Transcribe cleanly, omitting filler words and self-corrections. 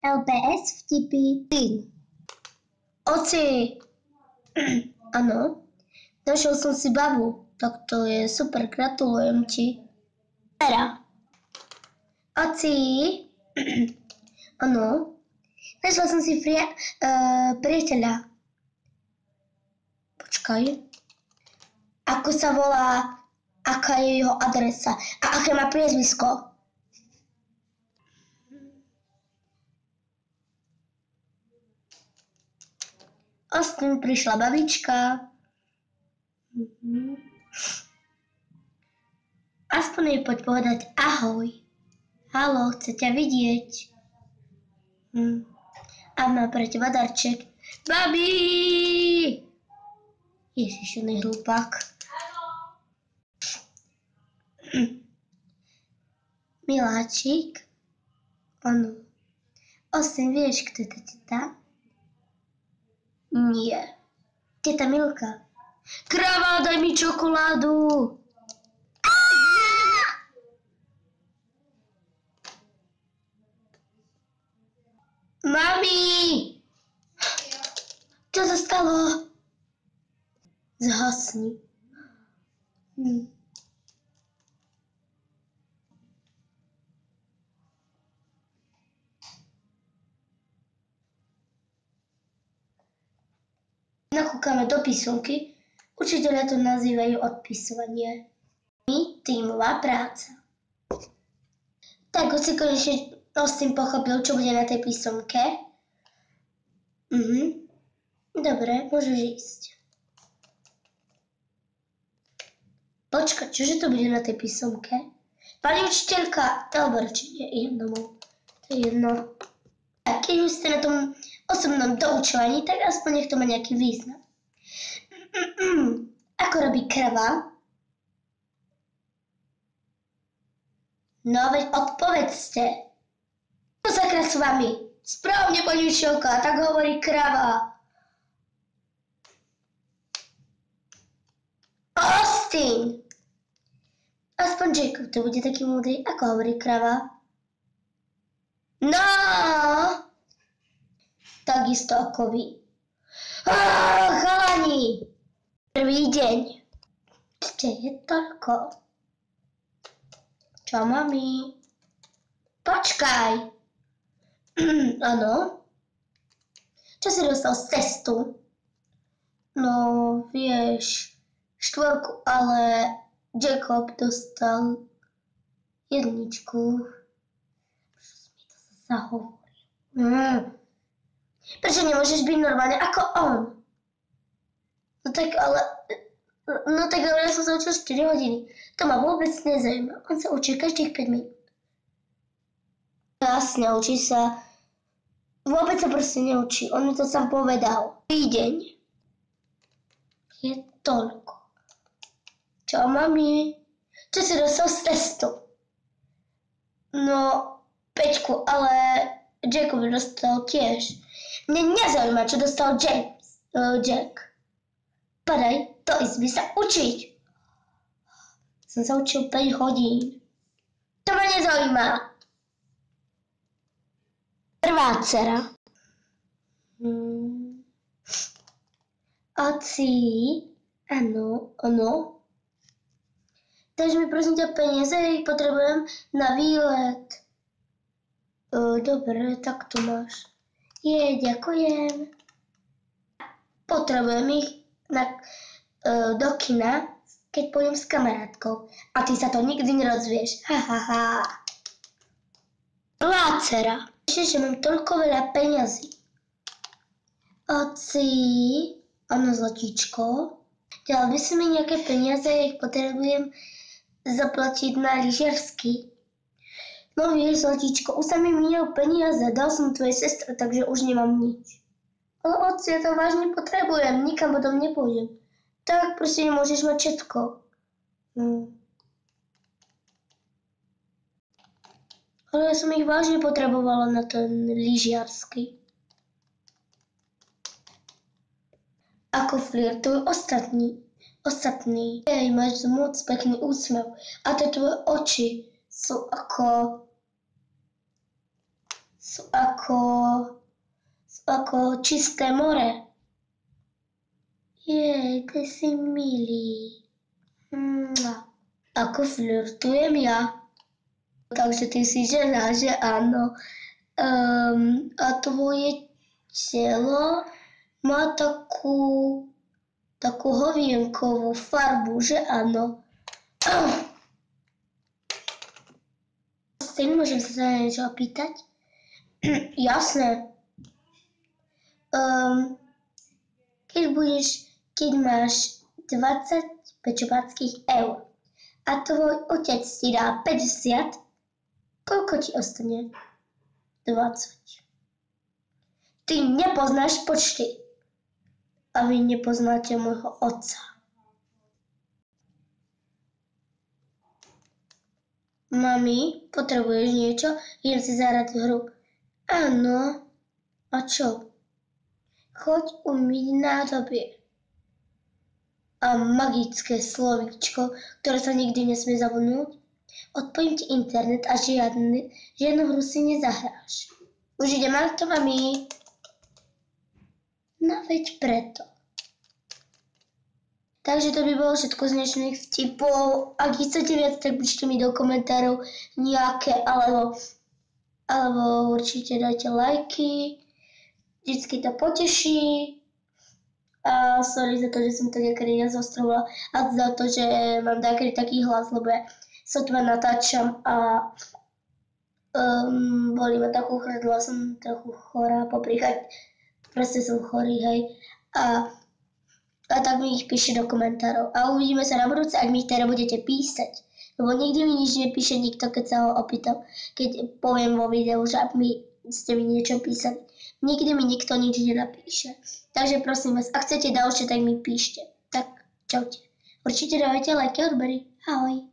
LPS vtipy. Oci. Ano. Našel som si babu. Tak to je super, gratulujem ti. Vera. Oci. Ano. Našla som si priateľa. Počkaj. Ako sa volá, aká je jeho adresa a aké má priezvisko? A s tým prišla babička. Aspoň jej poď povedať ahoj. Haló, chce ťa vidieť. A má pre teba darček. Babi! Ježiš, on je hlupák. Miláčik. Áno. Osem, vieš, kto je to teta? Nie. Teta Milka. Kráva, daj mi čokoládu. Mami! Čo sa stalo? Zhasni. Nakúkame do písomky. Učitelia to nazývajú odpisovanie. Tímová práca. Tak už si konečne s tým pochopil, čo bude na tej písomke. Dobre, môžeš ísť. Počkaj, čože to bude na tej písomke? Pani učiteľka, alebo radšej nie, jedno. To je jedno. A keď už ste na tom osobnom doučovaní, tak aspoň nech to má nejaký význam. Ako robí krava? No veď odpovedzte. Čo sakra s vami? Správne, pani učiteľka, tak hovorí krava. Austin! Aspoň Jacob to bude taký múdry, ako hovorí krava. No! Takisto ako vy. Chalani! Prvý deň. Ešte je toľko. Čo, mami? Počkaj. Áno. Čo si dostal z testu? No, vieš, 4, ale Jacob dostal 1. Prečo mi to zahovoril? Prečo nemôžeš byť normálne ako on? No tak ale ja som sa učil 4 hodiny. To ma vôbec nezaujíma. On sa učí každých 5 minút. Jasne, učí sa. Vôbec sa proste neučí. On mi to sám povedal. Deň. Je toľko. Čo, mami? Čo si dostal z testu? No, 5, ale Jacob dostal tiež. Mne nezaujíma, čo dostal Jack. Padaj do izby sa učiť. Som sa učil 5 hodín. To ma nezaujíma. Prvá dcera. Oci. Áno. Dáš mi prosím ťa peniaze, ich potrebujem na výlet. Dobre, tak tu máš. Ďakujem. Potrebujem ich do kina, keď pôjdem s kamarátkou. A ty sa to nikdy nerozvieš. Prvá dcera. Vieš, že mám toľko veľa peňazí. Oci. Áno, zlatíčko. Dal by si mi nejaké peniaze, ja ich potrebujem zaplatiť na lyžiarsky. No vieš, zlatíčko, už sa mi minul peniaze, dal som tvojej sestre, takže už nemám nič. Ale oci, ja to vážne potrebujem, nikam potom nepôjdem. Tak proste nemôžeš mať všetko. Ale ja som ich vážne potrebovala na ten lyžiarsky. Ako flirtujú ostatní. Jej, máš moc pekný úsmev a tie tvoje oči sú ako sú ako čisté more. Jej, ty si milý. Ako flirtujem ja. Takže ty si žena, že áno. A tvoje telo má takú hovienkovú farbu, že áno. Môžem sa niečo opýtať? Jasné. Keď máš 20 pečovackých eur a tvoj otec ti dá 50, koľko ti ostane? 20. Ty nepoznáš počty. A vy nepoznáte môjho otca. Mami, potrebuješ niečo? Idem si zahrať hru. Áno. A čo? Choď umyť nádobie. A magické slovíčko, ktoré sa nikdy nesmie zabudnúť? Odpojím ti internet a žiadnu hru si nezahráš. Už idem na to, mami. No veď preto. Takže to by bolo všetko z dnešných vtipov. Ak chcete viac, tak píšte mi do komentárov nejaké, alebo určite dajte lajky. Vždycky to poteší. A sorry za to, že som to niekedy nezostrovila. A za to, že mám taký hlas, lebo ja sotva natáčam a boli ma takú hrdla, som trochu chorá poprýchať. Proste som chorý, hej. A tak mi ich píšte do komentárov. A uvidíme sa na budúce, ak mi teda budete písať. Lebo nikdy mi nič nepíše nikto, keď sa ho opýtam. Keď poviem vo videu, že ste mi niečo písali. Nikdy mi nikto nič nenapíše. Takže prosím vás, ak chcete ďalšie, tak mi píšte. Tak, čaute. Určite dávajte lajky, odbery. Ahoj.